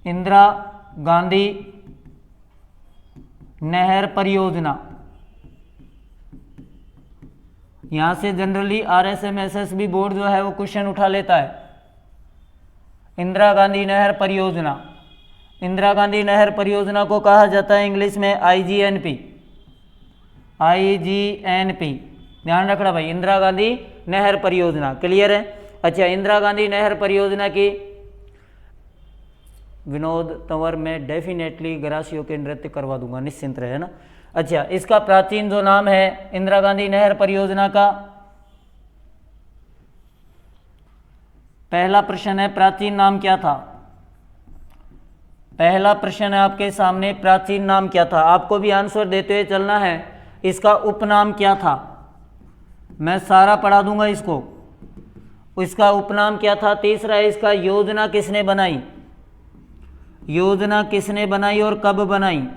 इंदिरा गांधी नहर परियोजना। यहां से जनरली RSMSSB बोर्ड जो है वो क्वेश्चन उठा लेता है। इंदिरा गांधी नहर परियोजना, इंदिरा गांधी नहर परियोजना को कहा जाता है इंग्लिश में IGNP। ध्यान रखना भाई, इंदिरा गांधी नहर परियोजना। क्लियर है? अच्छा, इंदिरा गांधी नहर परियोजना की विनोद तंवर में डेफिनेटली ग्रासियों के नृत्य करवा दूंगा, निश्चिंत रहे ना। अच्छा, इसका प्राचीन जो नाम है इंदिरा गांधी नहर परियोजना का, पहला प्रश्न है प्राचीन नाम क्या था? पहला प्रश्न है आपके सामने, प्राचीन नाम क्या था? आपको भी आंसर देते हुए चलना है। इसका उपनाम क्या था? मैं सारा पढ़ा दूंगा इसको। इसका उपनाम क्या था? तीसरा है इसका योजना किसने बनाई? योजना किसने बनाई और कब बनाई?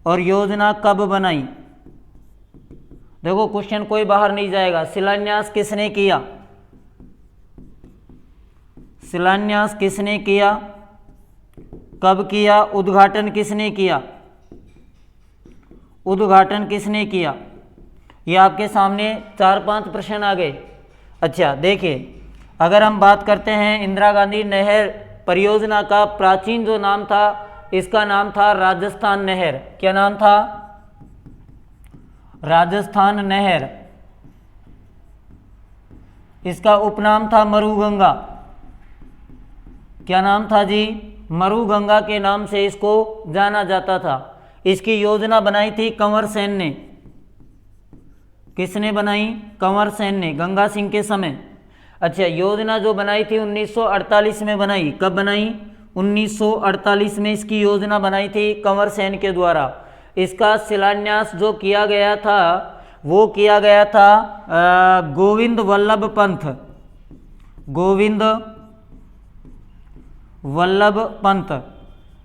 और योजना कब बनाई? देखो क्वेश्चन कोई बाहर नहीं जाएगा। शिलान्यास किसने किया? शिलान्यास किसने किया? कब किया? उद्घाटन किसने किया? उद्घाटन किसने किया? ये आपके सामने 4-5 प्रश्न आ गए। अच्छा देखिए, अगर हम बात करते हैं इंदिरा गांधी नहर परियोजना का प्राचीन जो नाम था, इसका नाम था राजस्थान नहर। क्या नाम था? राजस्थान नहर। इसका उपनाम था मरुगंगा। क्या नाम था जी? मरुगंगा के नाम से इसको जाना जाता था। इसकी योजना बनाई थी कंवर सेन ने। किसने बनाई? कंवर सेन ने, गंगा सिंह के समय। अच्छा, योजना जो बनाई थी 1948 में बनाई। कब बनाई? 1948 में इसकी योजना बनाई थी कंवर सेन के द्वारा। इसका शिलान्यास जो किया गया था वो किया गया था गोविंद वल्लभ पंत। गोविंद वल्लभ पंत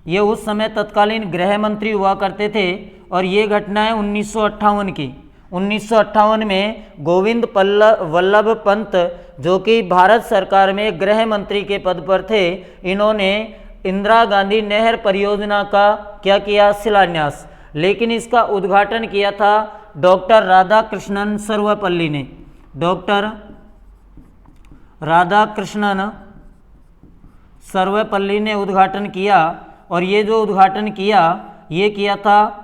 ये उस समय तत्कालीन गृह मंत्री हुआ करते थे। और ये घटना है 1958 की। 1958 में गोविंद वल्लभ पंत जो कि भारत सरकार में गृह मंत्री के पद पर थे, इन्होंने इंदिरा गांधी नहर परियोजना का क्या किया? शिलान्यास। लेकिन इसका उद्घाटन किया था डॉक्टर राधाकृष्णन सर्वपल्ली ने। डॉक्टर राधाकृष्णन सर्वपल्ली ने उद्घाटन किया। और ये जो उद्घाटन किया ये किया था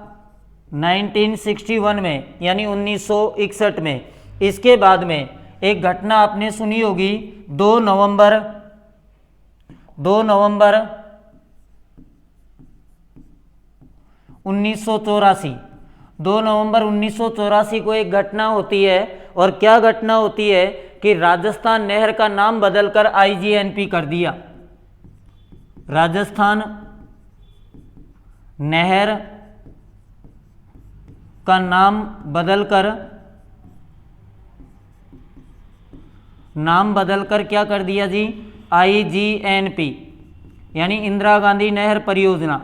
1961 में, यानी 1961 में। इसके बाद में एक घटना आपने सुनी होगी, 2 नवंबर 1984। 2 नवंबर 1984 को एक घटना होती है। और क्या घटना होती है कि राजस्थान नहर का नाम बदलकर IGNP कर दिया। राजस्थान नहर का नाम बदलकर क्या कर दिया जी? IGNP, यानी इंदिरा गांधी नहर परियोजना।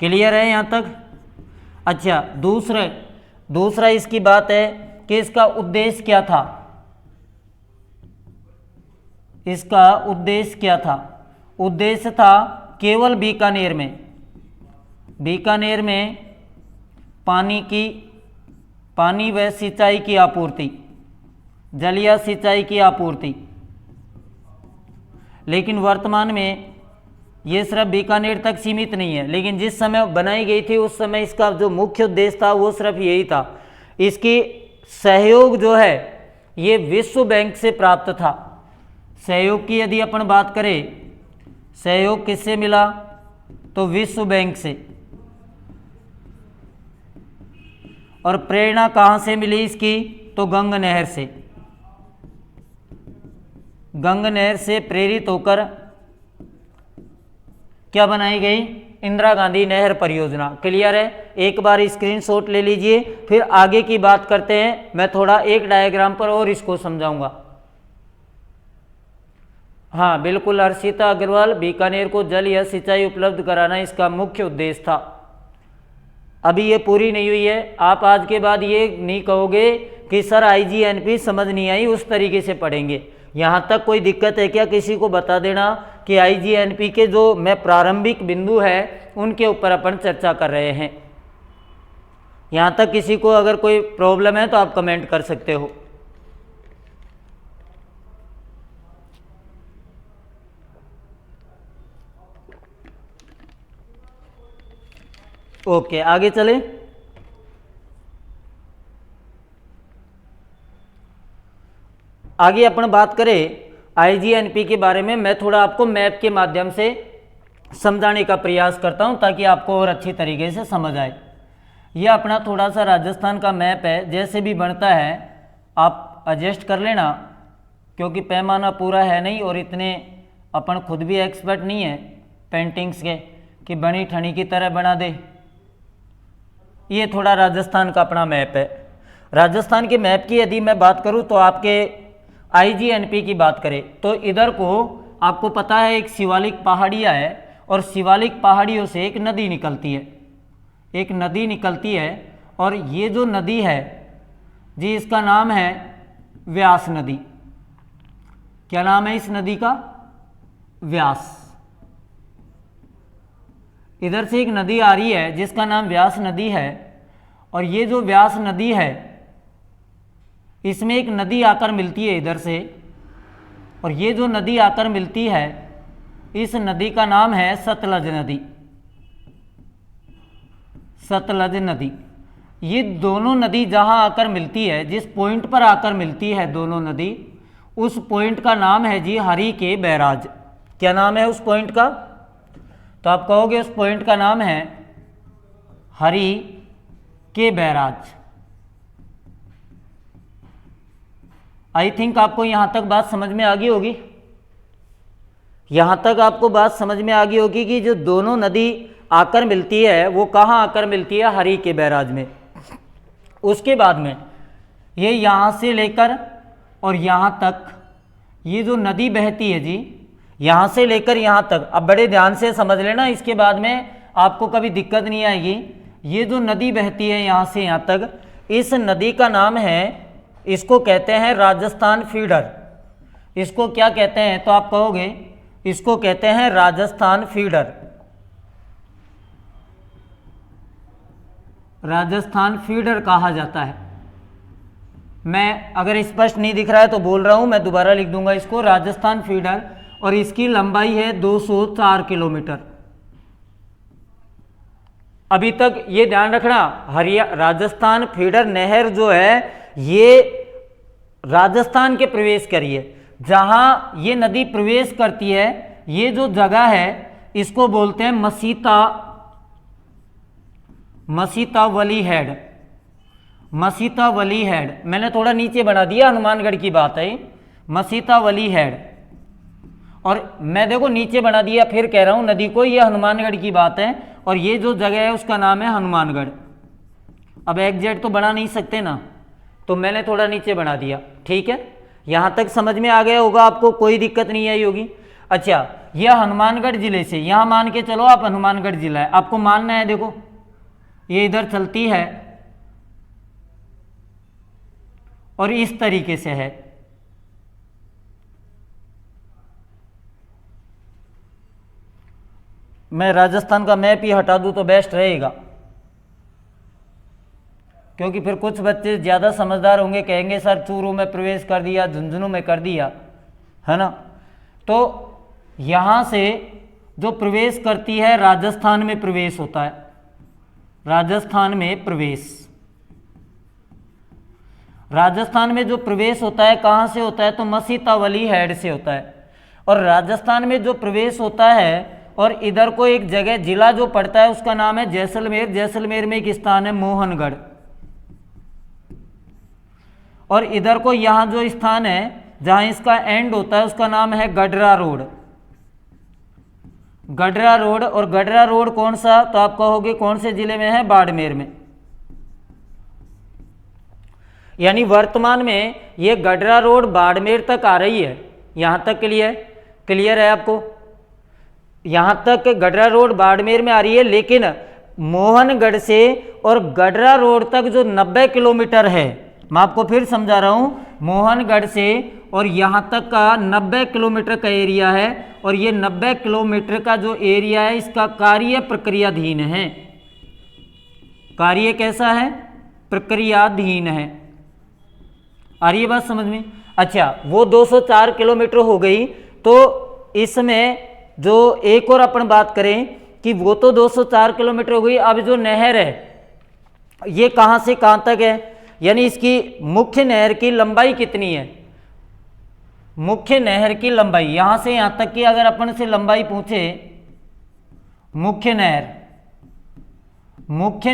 क्लियर है यहां तक? अच्छा, दूसरा इसकी बात है कि इसका उद्देश्य क्या था? इसका उद्देश्य क्या था? उद्देश्य था केवल बीकानेर में पानी व सिंचाई की आपूर्ति, जलीय सिंचाई की आपूर्ति। लेकिन वर्तमान में ये सिर्फ बीकानेर तक सीमित नहीं है। लेकिन जिस समय बनाई गई थी उस समय इसका जो मुख्य उद्देश्य था वो सिर्फ यही था। इसकी सहयोग जो है ये विश्व बैंक से प्राप्त था। सहयोग की यदि अपन बात करें, सहयोग किससे मिला? तो विश्व बैंक से। और प्रेरणा कहाँ से मिली इसकी? तो गंगा नहर से। गंगा नहर से प्रेरित होकर क्या बनाई गई? इंदिरा गांधी नहर परियोजना। क्लियर है? एक बार स्क्रीनशॉट ले लीजिए, फिर आगे की बात करते हैं। मैं थोड़ा एक डायग्राम पर और इसको समझाऊंगा। हाँ बिल्कुल हर्षिता अग्रवाल, बीकानेर को जल या सिंचाई उपलब्ध कराना इसका मुख्य उद्देश्य था। अभी ये पूरी नहीं हुई है। आप आज के बाद ये नहीं कहोगे कि सर IGNP समझ नहीं आई, उस तरीके से पढ़ेंगे। यहाँ तक कोई दिक्कत है क्या? किसी को बता देना कि आईजीएनपी के जो मैं प्रारंभिक बिंदु है उनके ऊपर अपन चर्चा कर रहे हैं। यहाँ तक किसी को अगर कोई प्रॉब्लम है तो आप कमेंट कर सकते हो। ओके, आगे चले। आगे अपन बात करें आईजीएनपी के बारे में। मैं थोड़ा आपको मैप के माध्यम से समझाने का प्रयास करता हूं ताकि आपको और अच्छी तरीके से समझ आए। यह अपना थोड़ा सा राजस्थान का मैप है, जैसे भी बनता है आप एडजस्ट कर लेना, क्योंकि पैमाना पूरा है नहीं और इतने अपन खुद भी एक्सपर्ट नहीं है पेंटिंग्स के कि बनी ठनी की तरह बना दे। ये थोड़ा राजस्थान का अपना मैप है। राजस्थान के मैप की यदि मैं बात करूं तो आपके आईजीएनपी की बात करें तो इधर को आपको पता है एक शिवालिक पहाड़ियाँ है और शिवालिक पहाड़ियों से एक नदी निकलती है, एक नदी निकलती है और ये जो नदी है जी इसका नाम है व्यास नदी। क्या नाम है इस नदी का? व्यास। इधर से एक नदी आ रही है जिसका नाम व्यास नदी है और ये जो व्यास नदी है इसमें एक नदी आकर मिलती है इधर से, और ये जो नदी आकर मिलती है इस नदी का नाम है सतलज नदी। सतलज नदी। ये दोनों नदी जहां आकर मिलती है, जिस पॉइंट पर आकर मिलती है दोनों नदी, उस पॉइंट का नाम है जी हरि के बैराज। क्या नाम है उस पॉइंट का? तो आप कहोगे उस पॉइंट का नाम है हरि के बैराज। आई थिंक आपको यहां तक बात समझ में आ गई होगी। यहां तक आपको बात समझ में आ गई होगी कि जो दोनों नदी आकर मिलती है वो कहां आकर मिलती है? हरि के बैराज में। उसके बाद में ये यहां से लेकर और यहां तक ये जो नदी बहती है जी, यहां से लेकर यहां तक, अब बड़े ध्यान से समझ लेना, इसके बाद में आपको कभी दिक्कत नहीं आएगी। ये जो नदी बहती है यहां से यहां तक, इस नदी का नाम है, इसको कहते हैं राजस्थान फीडर। इसको क्या कहते हैं? तो आप कहोगे इसको कहते हैं राजस्थान फीडर। राजस्थान फीडर कहा जाता है। मैं अगर स्पष्ट नहीं दिख रहा है तो बोल रहा हूं, मैं दोबारा लिख दूंगा इसको, राजस्थान फीडर, और इसकी लंबाई है 204 किलोमीटर। अभी तक ये ध्यान रखना, राजस्थान फीडर नहर जो है ये राजस्थान के प्रवेश करी है। जहां ये नदी प्रवेश करती है ये जो जगह है इसको बोलते हैं मसीता वली हेड। मसीता वली हेड मैंने थोड़ा नीचे बना दिया, हनुमानगढ़ की बात है। मसीता वली हेड, और मैं देखो नीचे बना दिया, फिर कह रहा हूं नदी को, ये हनुमानगढ़ की बात है और ये जो जगह है उसका नाम है हनुमानगढ़। अब एग्जैक्ट तो बना नहीं सकते ना, तो मैंने थोड़ा नीचे बना दिया। ठीक है, यहां तक समझ में आ गया होगा आपको, कोई दिक्कत नहीं आई होगी। अच्छा, यह हनुमानगढ़ जिले से, यहां मान के चलो आप हनुमानगढ़ जिला है, आपको मानना है। देखो ये इधर चलती है और इस तरीके से है। मैं राजस्थान का मैप ही हटा दूं तो बेस्ट रहेगा, क्योंकि फिर कुछ बच्चे ज़्यादा समझदार होंगे, कहेंगे सर चूरू में प्रवेश कर दिया, झुंझुनू में कर दिया, है ना। तो यहाँ से जो प्रवेश करती है राजस्थान में प्रवेश होता है। राजस्थान में प्रवेश, राजस्थान में जो प्रवेश होता है कहाँ से होता है? तो मसीतावली हेड से होता है। और राजस्थान में जो प्रवेश होता है, और इधर को एक जगह जिला जो पड़ता है उसका नाम है जैसलमेर। जैसलमेर में एक स्थान है मोहनगढ़, और इधर को यहाँ जो स्थान है जहाँ इसका एंड होता है उसका नाम है गडरा रोड। गडरा रोड, और गडरा रोड कौन सा? तो आप कहोगे कौन से जिले में है? बाड़मेर में। यानी वर्तमान में ये गडरा रोड बाड़मेर तक आ रही है। यहां तक क्लियर है आपको? यहां तक गडरा रोड बाड़मेर में आ रही है, लेकिन मोहनगढ़ से और गडरा रोड तक जो 90 किलोमीटर है, मैं आपको फिर समझा रहा हूं मोहनगढ़ से और यहाँ तक का 90 किलोमीटर का एरिया है, और ये 90 किलोमीटर का जो एरिया है इसका कार्य प्रक्रियाधीन है। कार्य कैसा है? प्रक्रियाधीन है। आ रही है बात समझ में? अच्छा, वो 204 किलोमीटर हो गई, तो इसमें जो एक और अपन बात करें कि वो तो 204 किलोमीटर हो गई। अब जो नहर है ये कहाँ से कहाँ तक है, यानी इसकी मुख्य नहर की लंबाई कितनी है? मुख्य नहर की लंबाई यहां से यहां तक की अगर अपन से लंबाई पूछे, मुख्य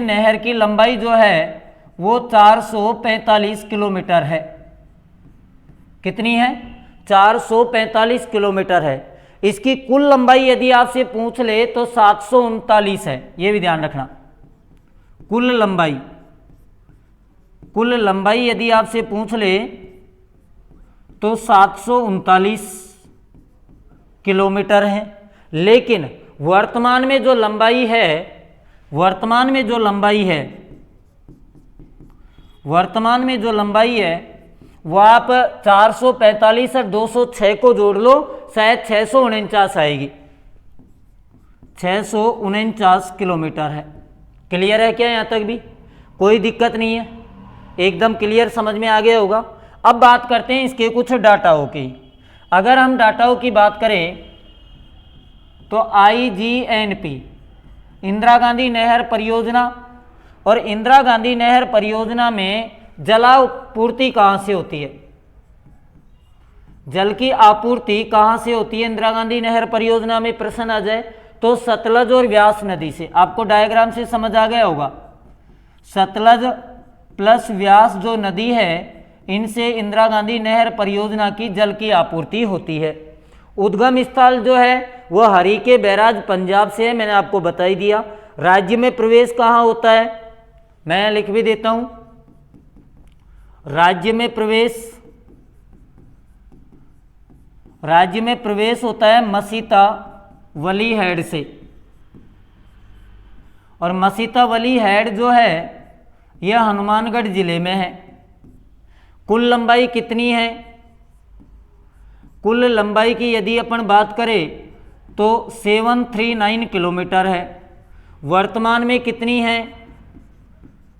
नहर की लंबाई जो है वो 445 किलोमीटर है। कितनी है? 445 किलोमीटर है। इसकी कुल लंबाई यदि आपसे पूछ ले तो 739 है, ये भी ध्यान रखना। कुल लंबाई यदि आपसे पूछ ले तो 739 किलोमीटर है। लेकिन वर्तमान में जो लंबाई है वो आप 445 और 206 को जोड़ लो, शायद 649 आएगी। 649 किलोमीटर है। क्लियर है क्या? यहाँ तक भी कोई दिक्कत नहीं है, एकदम क्लियर समझ में आ गया होगा। अब बात करते हैं इसके कुछ डाटाओं की। अगर हम डाटाओं की बात करें तो IGNP इंदिरा गांधी नहर परियोजना, और इंदिरा गांधी नहर परियोजना में जलापूर्ति कहाँ से होती है? जल की आपूर्ति कहाँ से होती है इंदिरा गांधी नहर परियोजना में? प्रश्न आ जाए तो सतलज और व्यास नदी से। आपको डायग्राम से समझ आ गया होगा। सतलज प्लस व्यास जो नदी है, इनसे इंदिरा गांधी नहर परियोजना की जल की आपूर्ति होती है। उद्गम स्थल जो है वो हरीके बैराज पंजाब से है, मैंने आपको बता ही दिया। राज्य में प्रवेश कहाँ होता है? मैं लिख भी देता हूं। राज्य में प्रवेश होता है मसीता वली हेड से, और मसीता वली हेड जो है यह हनुमानगढ़ जिले में है। कुल लंबाई कितनी है? कुल लंबाई की यदि अपन बात करें तो 739 किलोमीटर है। वर्तमान में कितनी है?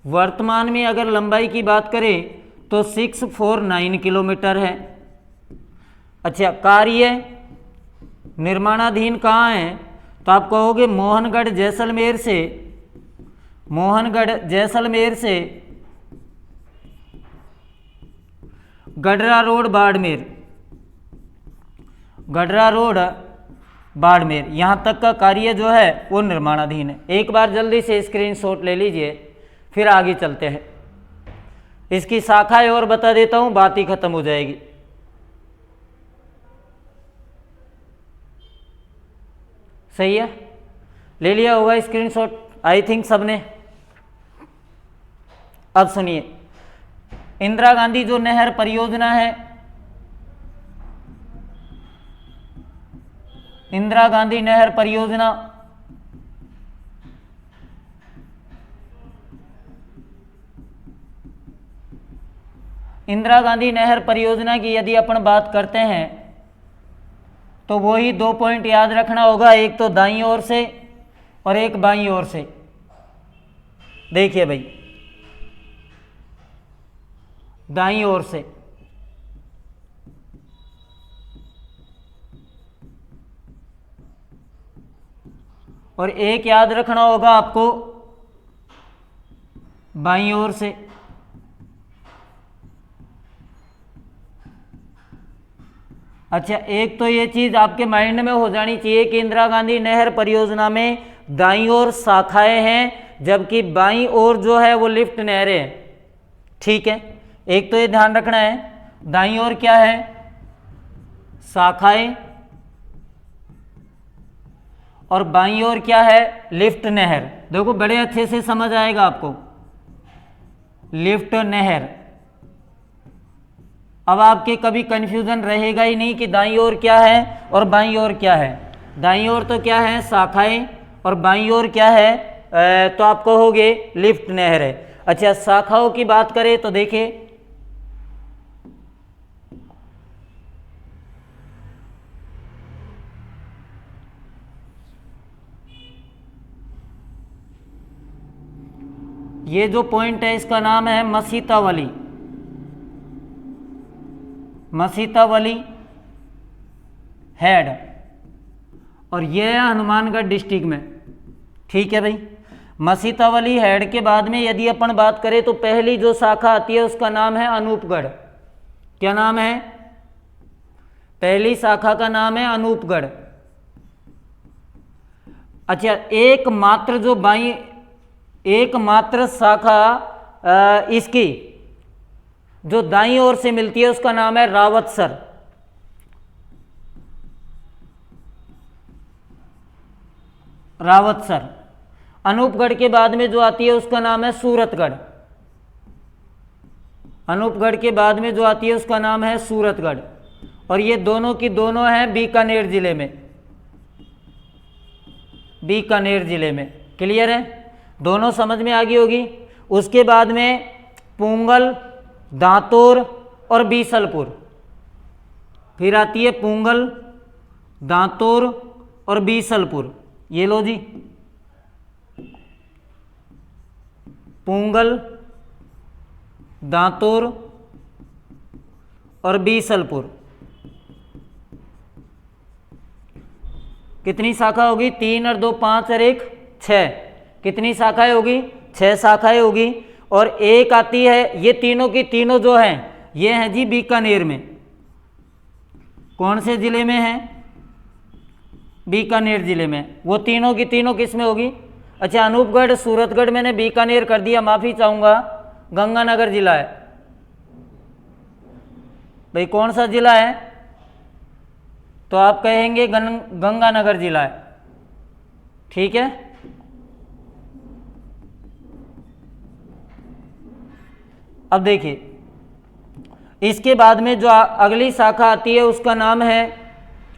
वर्तमान में अगर लंबाई की बात करें तो 649 किलोमीटर है। अच्छा, कार्य निर्माणाधीन कहाँ है? तो आप कहोगे मोहनगढ़ जैसलमेर से गडरा रोड बाड़मेर यहाँ तक का कार्य जो है वो निर्माणाधीन है। एक बार जल्दी से स्क्रीनशॉट ले लीजिए, फिर आगे चलते हैं। इसकी शाखाएं और बता देता हूँ, बात ही खत्म हो जाएगी। सही है? ले लिया होगा स्क्रीनशॉट आई थिंक सबने। अब सुनिए, इंदिरा गांधी जो नहर परियोजना है, इंदिरा गांधी नहर परियोजना की यदि अपन बात करते हैं तो वही 2 पॉइंट याद रखना होगा, एक तो दाईं ओर से और एक बाईं ओर से। देखिए भाई, दाईं ओर से और एक याद रखना होगा आपको बाईं ओर से। अच्छा, एक तो ये चीज आपके माइंड में हो जानी चाहिए कि इंदिरा गांधी नहर परियोजना में दाईं ओर शाखाएं हैं, जबकि बाईं ओर जो है वो लिफ्ट नहरें हैं। ठीक है, एक तो ये ध्यान रखना है, दाईं ओर क्या है? शाखाएं, और बाईं ओर क्या है? लिफ्ट नहर। देखो बड़े अच्छे से समझ आएगा आपको, लिफ्ट नहर। अब आपके कभी कंफ्यूजन रहेगा ही नहीं कि दाईं ओर क्या है और बाईं ओर क्या है। दाईं ओर तो क्या है? शाखाएं, और बाईं ओर क्या है? तो आप कहोगे लिफ्ट नहर है। अच्छा, शाखाओं की बात करें तो देखिए, ये जो पॉइंट है इसका नाम है मसीतावली, मसीतावली हेड, और ये है हनुमानगढ़ डिस्ट्रिक्ट में। ठीक है भाई। मसीतावली हेड के बाद में यदि अपन बात करें तो पहली जो शाखा आती है उसका नाम है अनूपगढ़। क्या नाम है? पहली शाखा का नाम है अनूपगढ़। अच्छा, एकमात्र जो एकमात्र शाखा इसकी जो दाईं ओर से मिलती है उसका नाम है रावतसर। रावतसर। अनूपगढ़ के बाद में जो आती है उसका नाम है सूरतगढ़। अनूपगढ़ के बाद में जो आती है उसका नाम है सूरतगढ़, और ये दोनों की दोनों हैं बीकानेर जिले में, बीकानेर जिले में। क्लियर है? दोनों समझ में आ गई होगी। उसके बाद में पुंगल, दांतोर और बीसलपुर। फिर आती है पुंगल, दांतोर और बीसलपुर। ये लो जी, पुंगल, दांतोर और बीसलपुर। कितनी शाखा होगी? 3 और 2 5 और 1 6। कितनी शाखाएं होगी? 6 शाखाएं होगी। और एक आती है, ये तीनों की तीनों जो हैं ये हैं जी बीकानेर में। कौन से जिले में हैं? बीकानेर जिले में। वो तीनों की तीनों किस में होगी? अच्छा, अनूपगढ़, सूरतगढ़ मैंने बीकानेर कर दिया, माफ़ी चाहूँगा, गंगानगर जिला है भाई। कौन सा जिला है? तो आप कहेंगे गंगानगर जिला है। ठीक है। अब देखिए, इसके बाद में जो अगली शाखा आती है उसका नाम है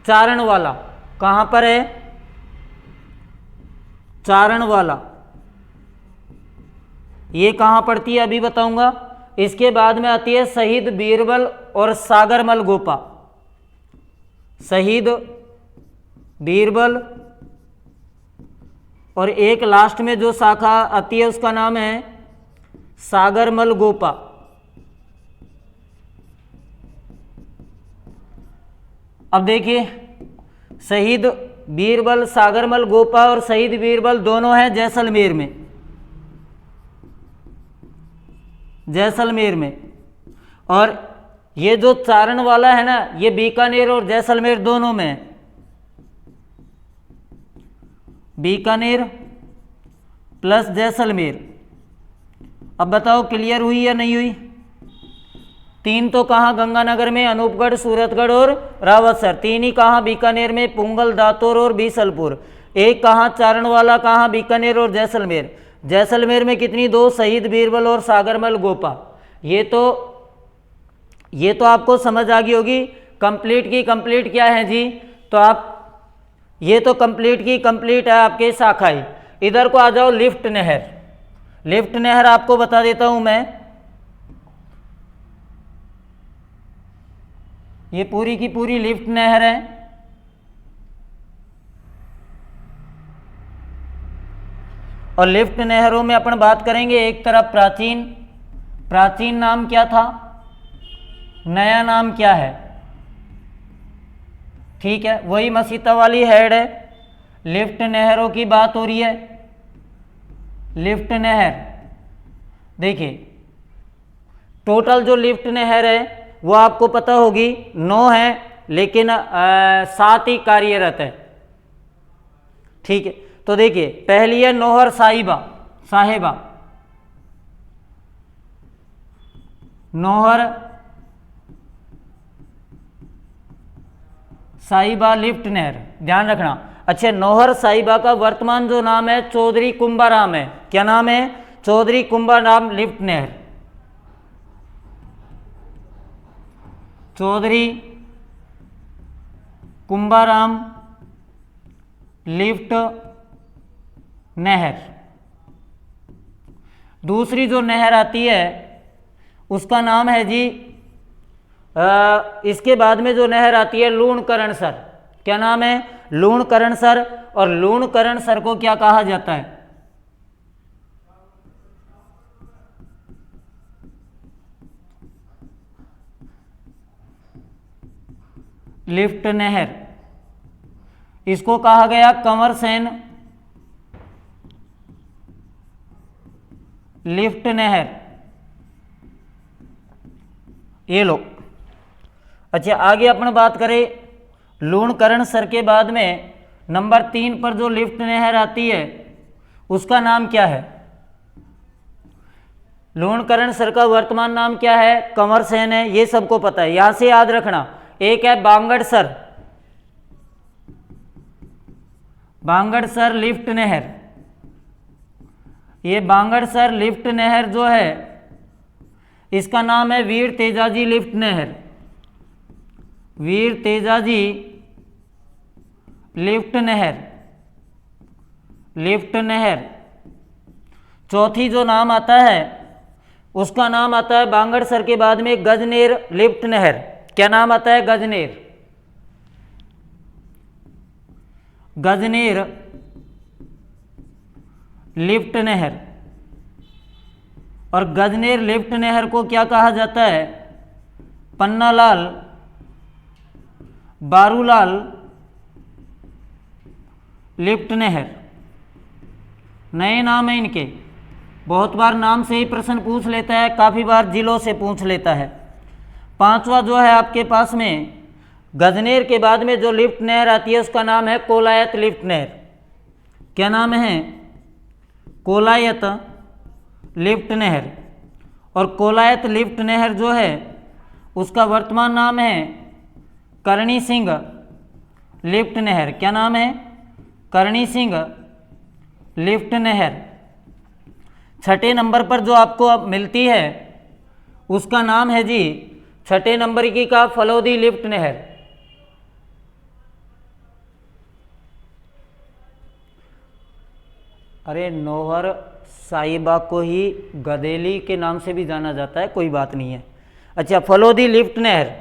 चारणवाला। कहाँ पर है? चारणवाला। ये कहाँ पड़ती है अभी बताऊंगा। इसके बाद में आती है शहीद बीरबल और सागरमल गोपा। शहीद बीरबल, और एक लास्ट में जो शाखा आती है उसका नाम है सागरमल गोपा। अब देखिए, शहीद बीरबल, सागरमल गोपा और शहीद बीरबल दोनों हैं जैसलमेर में, जैसलमेर में। और ये जो चारण वाला है ना, ये बीकानेर और जैसलमेर दोनों में है। बीकानेर प्लस जैसलमेर। अब बताओ क्लियर हुई या नहीं हुई? 3 तो कहाँ? गंगानगर में, अनूपगढ़, सूरतगढ़ और रावतसर। 3 ही कहाँ? बीकानेर में, पुंगल, दातोर और बीसलपुर। एक कहाँ? चारणवाला। कहाँ? बीकानेर और जैसलमेर। जैसलमेर में कितनी? 2, शहीद बीरबल और सागरमल गोपा। ये तो आपको समझ आ गई होगी। कंप्लीट की कंप्लीट क्या है जी? तो आप, ये तो कंप्लीट की कंप्लीट है आपके शाखाएं। इधर को आ जाओ, लिफ्ट नहर। लिफ्ट नहर आपको बता देता हूं मैं। ये पूरी की पूरी लिफ्ट नहर है। और लिफ्ट नहरों में अपन बात करेंगे, एक तरफ प्राचीन नाम क्या था, नया नाम क्या है। ठीक है, वही मसीता वाली हेड है। लिफ्ट नहरों की बात हो रही है। लिफ्ट नहर देखिए, टोटल जो लिफ्ट नहर है वो आपको पता होगी 9 है, लेकिन 7 ही कार्यरत है। ठीक है, तो देखिए, पहली है नौहर साहिबा, नौहर साहिबा लिफ्ट नहर, ध्यान रखना। अच्छा, नौहर साहिबा का वर्तमान जो नाम है चौधरी कुंभाराम है। क्या नाम है? चौधरी कुंभाराम लिफ्ट नहर। चौधरी कुंभाराम लिफ्ट नहर। दूसरी जो नहर आती है उसका नाम है जी, इसके बाद में जो नहर आती है लूणकरणसर। क्या नाम है? लूणकरणसर। और लूणकरणसर को क्या कहा जाता है? लिफ्ट नहर, इसको कहा गया कंवर सेन लिफ्ट नहर। ये लो। अच्छा, आगे अपन बात करें लूणकरण सर के बाद में नंबर 3 पर जो लिफ्ट नहर आती है उसका नाम क्या है? लूणकरण सर का वर्तमान नाम क्या है? कंवर सेन है, ये सबको पता है, यहां से याद रखना। एक है बांगड़सर, बांगड़सर लिफ्ट नहर। ये बांगड़सर लिफ्ट नहर जो है इसका नाम है वीर तेजाजी लिफ्ट नहर, वीर तेजाजी लिफ्ट नहर, लिफ्ट नहर। चौथी जो नाम आता है उसका नाम आता है बांगड़सर के बाद में गजनेर लिफ्ट नहर। क्या नाम आता है? गजनेर, गजनेर लिफ्ट नहर। और गजनेर लिफ्ट नहर को क्या कहा जाता है? पन्नालाल बारूलाल लिफ्ट नहर, नए नाम है इनके। बहुत बार नाम से ही प्रश्न पूछ लेता है, काफ़ी बार जिलों से पूछ लेता है। पांचवा जो है आपके पास में गजनेर के बाद में जो लिफ्ट नहर आती है उसका नाम है कोलायत लिफ्ट नहर। क्या नाम है? कोलायत लिफ्ट नहर। और कोलायत लिफ्ट नहर जो है उसका वर्तमान नाम है करणी सिंह लिफ्ट नहर। क्या नाम है? करणी सिंह लिफ्ट नहर। छठे नंबर पर जो आपको अब मिलती है उसका नाम है जी, छठे नंबर की का फलोदी लिफ्ट नहर। अरे नौहर साहिबा को ही गदेली के नाम से भी जाना जाता है, कोई बात नहीं है। अच्छा, फलोदी लिफ्ट नहर,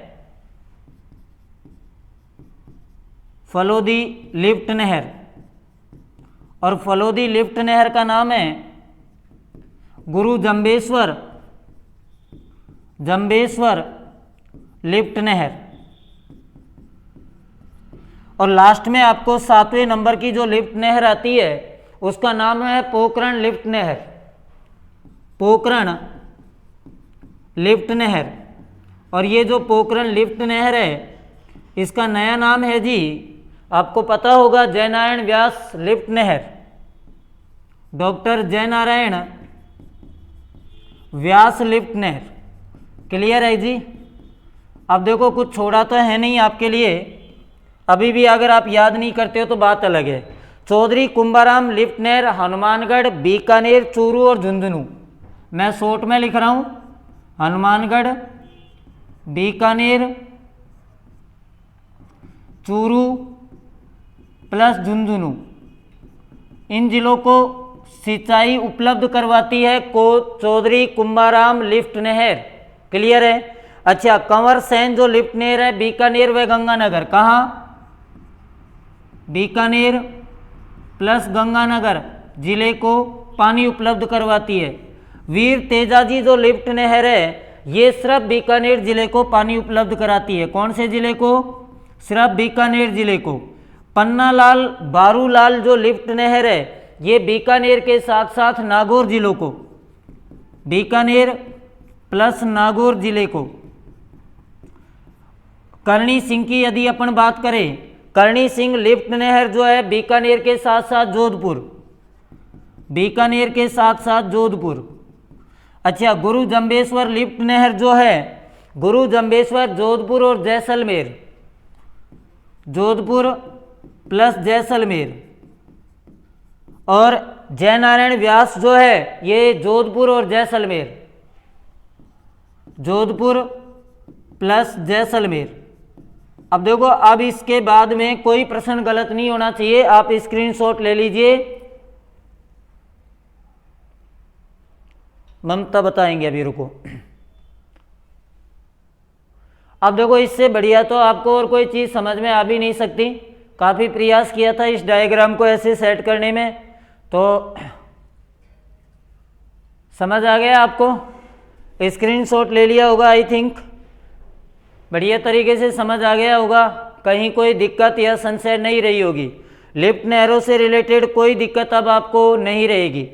फलोदी लिफ्ट नहर। और फलोदी लिफ्ट नहर का नाम है गुरु जंबेश्वर, जंबेश्वर लिफ्ट नहर। और लास्ट में आपको 7वें नंबर की जो लिफ्ट नहर आती है उसका नाम है पोकरण लिफ्ट नहर, पोकरण लिफ्ट नहर। और ये जो पोकरण लिफ्ट नहर है इसका नया नाम है जी, आपको पता होगा, जयनारायण व्यास लिफ्ट नहर। डॉक्टर जयनारायण व्यास लिफ्ट नहर। क्लियर है जी? अब देखो कुछ छोड़ा तो है नहीं आपके लिए, अभी भी अगर आप याद नहीं करते हो तो बात अलग है। चौधरी कुंभाराम लिफ्ट नहर हनुमानगढ़, बीकानेर, चूरू और झुंझुनू। मैं शॉर्ट में लिख रहा हूँ, हनुमानगढ़, बीकानेर, चूरू प्लस झुंझुनू, इन जिलों को सिंचाई उपलब्ध करवाती है को चौधरी कुंभाराम लिफ्ट नहर। क्लियर है? अच्छा, कंवर सेन जो लिफ्ट नहर है बीकानेर व गंगानगर, कहाँ? बीकानेर प्लस गंगानगर जिले को पानी उपलब्ध करवाती है। वीर तेजाजी जो लिफ्ट नहर है ये सिर्फ बीकानेर जिले को पानी उपलब्ध कराती है। कौन से जिले को? सिर्फ बीकानेर जिले को। पन्नालाल बारूलाल जो लिफ्ट नहर है ये बीकानेर के साथ साथ नागौर जिलों को, बीकानेर प्लस नागौर जिले को। करणी सिंह की यदि अपन बात करें, करणी सिंह लिफ्ट नहर जो है बीकानेर के साथ साथ जोधपुर, बीकानेर के साथ साथ जोधपुर। अच्छा, गुरु जंबेश्वर लिफ्ट नहर जो है, गुरु जंबेश्वर जोधपुर और जैसलमेर, जोधपुर प्लस जैसलमेर। और जयनारायण व्यास जो है ये जोधपुर और जैसलमेर, जोधपुर प्लस जैसलमेर। अब देखो, अब इसके बाद में कोई प्रश्न गलत नहीं होना चाहिए, आप स्क्रीनशॉट ले लीजिए। ममता बताएंगे, अभी रुको। अब देखो, इससे बढ़िया तो आपको और कोई चीज़ समझ में आ भी नहीं सकती। काफ़ी प्रयास किया था इस डायग्राम को ऐसे सेट करने में, तो समझ आ गया आपको? स्क्रीनशॉट ले लिया होगा आई थिंक, बढ़िया तरीके से समझ आ गया होगा। कहीं कोई दिक्कत या संशय नहीं रही होगी। लिफ्ट नहरों से रिलेटेड कोई दिक्कत अब आपको नहीं रहेगी।